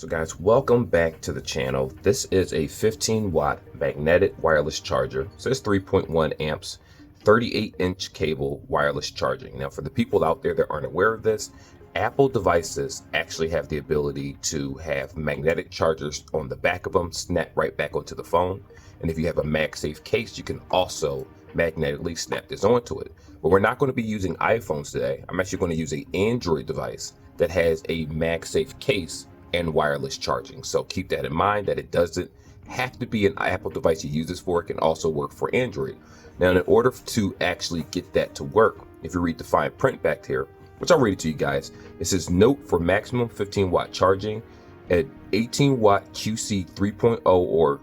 So guys, welcome back to the channel. This is a 15-watt magnetic wireless charger. So it's 3.1 amps, 38-inch cable wireless charging. Now for the people out there that aren't aware of this, Apple devices actually have the ability to have magnetic chargers on the back of them, snap right back onto the phone. And if you have a MagSafe case, you can also magnetically snap this onto it. But we're not going to be using iPhones today. I'm actually going to use an Android device that has a MagSafe case and wireless charging. So keep that in mind, that it doesn't have to be an Apple device you use this for. It can also work for Android. Now, in order to actually get that to work, if you read the fine print back here, which I'll read it to you guys, it says, note for maximum 15-watt charging at 18-watt QC 3.0 or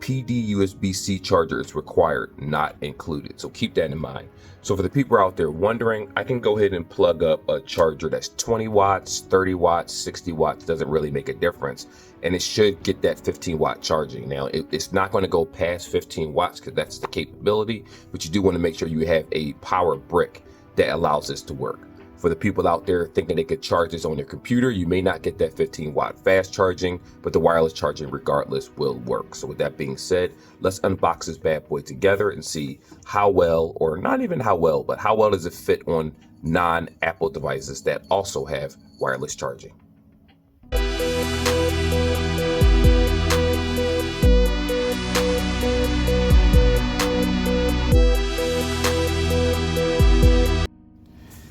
PD USB-C charger is required, not included. So keep that in mind. So for the people out there wondering, I can go ahead and plug up a charger that's 20 watts, 30 watts, 60 watts, doesn't really make a difference. And it should get that 15-watt charging. Now, it's not going to go past 15 watts because that's the capability, but you do want to make sure you have a power brick that allows this to work. For the people out there thinking they could charge this on their computer, you may not get that 15-watt fast charging, but the wireless charging regardless will work. So with that being said, let's unbox this bad boy together and see how well, or not even how well, but how well does it fit on non-Apple devices that also have wireless charging.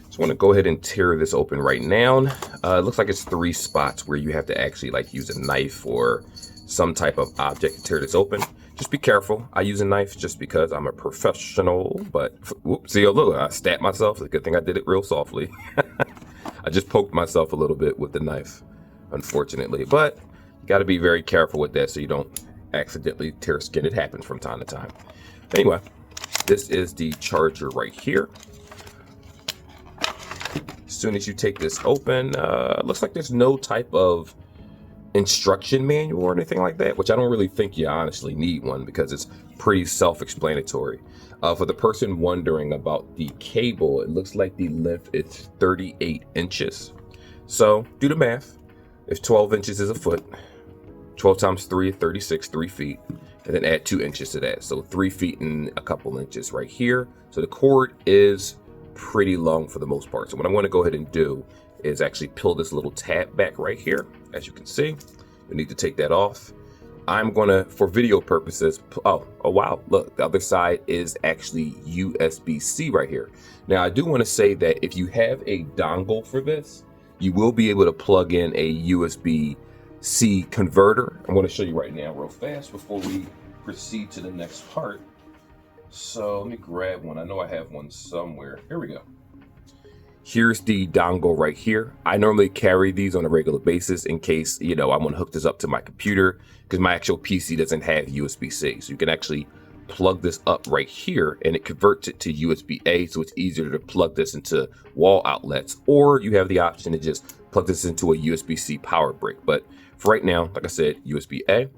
So I want to go ahead and tear this open right now. It looks like it's 3 spots where you have to actually use a knife or some type of object to tear this open. Just be careful. I use a knife just because I'm a professional, but whoops, see, look, I stabbed myself. It's a good thing I did it real softly. I just poked myself a little bit with the knife, unfortunately, but you got to be very careful with that so you don't accidentally tear skin. It happens from time to time. Anyway, this is the charger right here. As soon as you take this open, looks like there's no type of instruction manual or anything like that, which I don't really think you honestly need one because it's pretty self-explanatory. For the person wondering about the cable, it looks like the length is 38 inches. So do the math. If 12 inches is a foot, 12 times 3 is 36, 3 feet, and then add 2 inches to that. So 3 feet and a couple inches right here. So the cord is pretty long for the most part. So what I'm going to go ahead and do is actually peel this little tab back right here. As you can see, you need to take that off. I'm going to, for video purposes, oh wow, look, the other side is actually USB-C right here. Now I do want to say that if you have a dongle for this, you will be able to plug in a USB-C converter. I'm going to show you right now real fast before we proceed to the next part. So let me grab one. I know I have one somewhere. Here we go. Here's the dongle right here. I normally carry these on a regular basis in case, I want to hook this up to my computer because my actual PC doesn't have USB-C. So you can actually plug this up right here and it converts it to USB-A. So it's easier to plug this into wall outlets, or you have the option to just plug this into a USB-C power brick. But for right now, like I said, USB-A.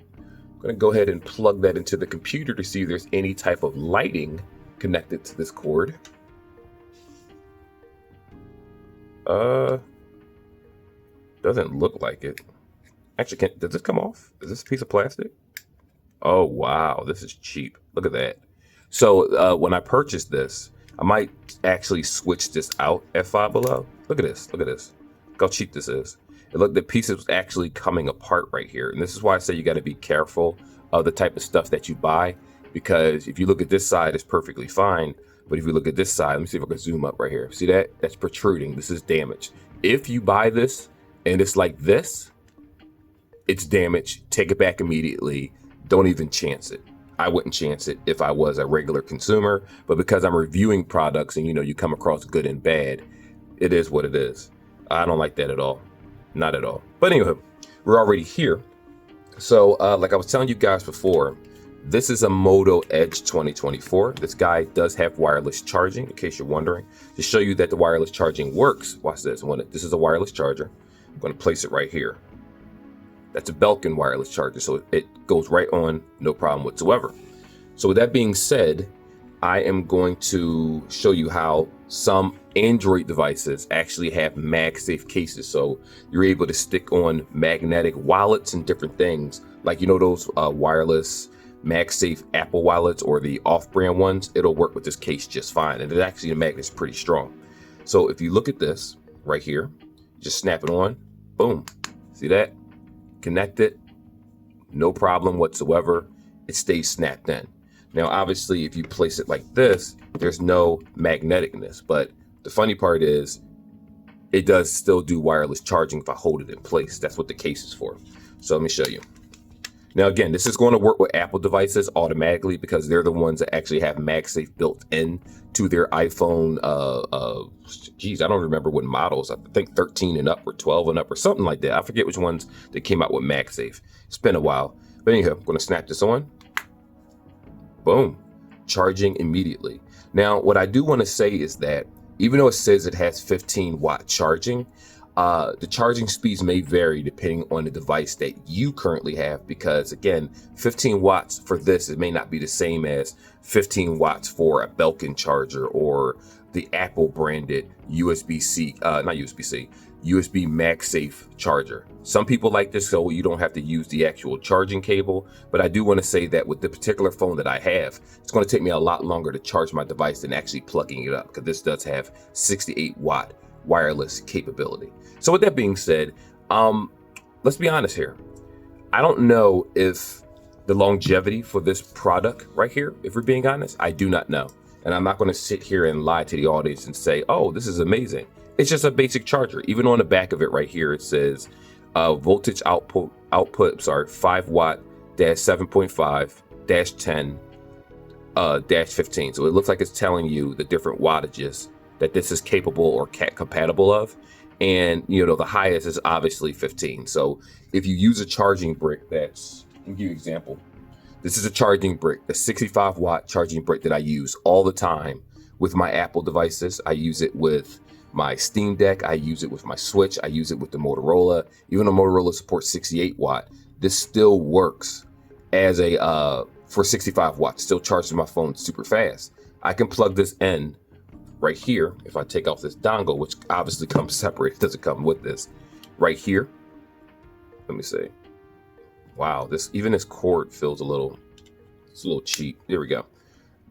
I'm going to go ahead and plug that into the computer to see if there's any type of lighting connected to this cord. Doesn't look like it. Actually, does this come off? Is this a piece of plastic? Oh, wow. This is cheap. Look at that. So when I purchased this, I might actually switch this out at Five Below. Look at this. Look at this. Look how cheap this is. And look, the pieces was actually coming apart right here. And this is why I say you got to be careful of the type of stuff that you buy, because if you look at this side, it's perfectly fine. But if you look at this side, let me see if I can zoom up right here. See that? That's protruding. This is damaged. If you buy this and it's like this, it's damaged. Take it back immediately. Don't even chance it. I wouldn't chance it if I was a regular consumer, but because I'm reviewing products and you come across good and bad, it is what it is. I don't like that at all. Not at all. But anyway, we're already here. So like I was telling you guys before, this is a Moto Edge 2024. This guy does have wireless charging, in case you're wondering. To show you that the wireless charging works, watch this. This is a wireless charger. I'm going to place it right here. That's a Belkin wireless charger, so it goes right on, no problem whatsoever. So with that being said, I am going to show you how some Android devices actually have MagSafe cases, so you're able to stick on magnetic wallets and different things, like those wireless MagSafe Apple wallets or the off-brand ones. It'll work with this case just fine, and it actually, the magnet's pretty strong. So if you look at this right here, just snap it on, boom, see that? Connect it, no problem whatsoever. It stays snapped in. Now, obviously, if you place it like this, there's no magneticness, but the funny part is it does still do wireless charging if I hold it in place. That's what the case is for. So let me show you. Now, again, this is going to work with Apple devices automatically because they're the ones that actually have MagSafe built in to their iPhone. Geez, I don't remember what models. I think 13 and up or 12 and up or something like that. I forget which ones that came out with MagSafe. It's been a while. But anyhow, I'm going to snap this on. Boom. Charging immediately. Now, what I do want to say is that even though it says it has 15-watt charging, the charging speeds may vary depending on the device that you currently have, because again, 15 watts for this, it may not be the same as 15 watts for a Belkin charger or the Apple branded USB-C, USB MagSafe charger. Some people like this so you don't have to use the actual charging cable, but I do want to say that with the particular phone that I have, it's going to take me a lot longer to charge my device than actually plugging it up, because this does have 68-watt wireless capability. So with that being said, let's be honest here. I don't know if the longevity for this product right here, if we're being honest, I do not know. And I'm not going to sit here and lie to the audience and say, oh, this is amazing. It's just a basic charger. Even on the back of it right here, it says voltage output, 5-watt -7.5-10-15. So it looks like it's telling you the different wattages that this is capable or compatible of. And, the highest is obviously 15. So if you use a charging brick that's, let me give you an example. This is a charging brick, the 65-watt charging brick that I use all the time with my Apple devices. I use it with my Steam Deck. I use it with my Switch. I use it with the Motorola. Even though Motorola supports 68-watt, this still works as a, for 65 watts, still charges my phone super fast. I can plug this in right here. If I take off this dongle, which obviously comes separate, it doesn't come with this, right here. Let me see. Wow, even this cord feels it's a little cheap. There we go.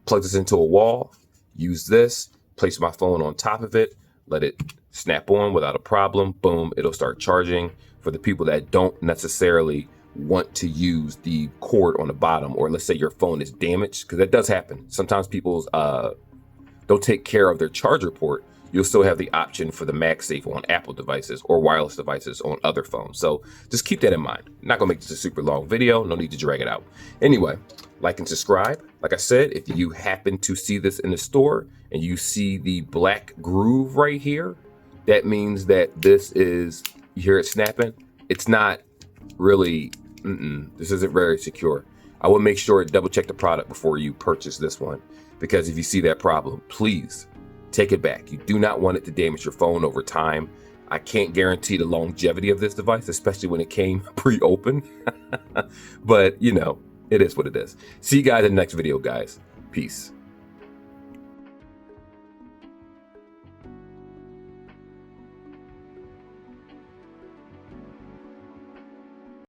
Plug this into a wall, use this, place my phone on top of it, let it snap on without a problem. Boom, it'll start charging. For the people that don't necessarily want to use the cord on the bottom, or let's say your phone is damaged, because that does happen. Sometimes people don't take care of their charger port. You'll still have the option for the MagSafe on Apple devices or wireless devices on other phones. So just keep that in mind. I'm not gonna make this a super long video. No need to drag it out. Anyway, like and subscribe. Like I said, if you happen to see this in the store and you see the black groove right here, that means that this is, you hear it snapping? It's not really, this isn't very secure. I will make sure to double check the product before you purchase this one, because if you see that problem, please take it back. You do not want it to damage your phone over time. I can't guarantee the longevity of this device, especially when it came pre-opened. But it is what it is. See you guys in the next video, guys. Peace.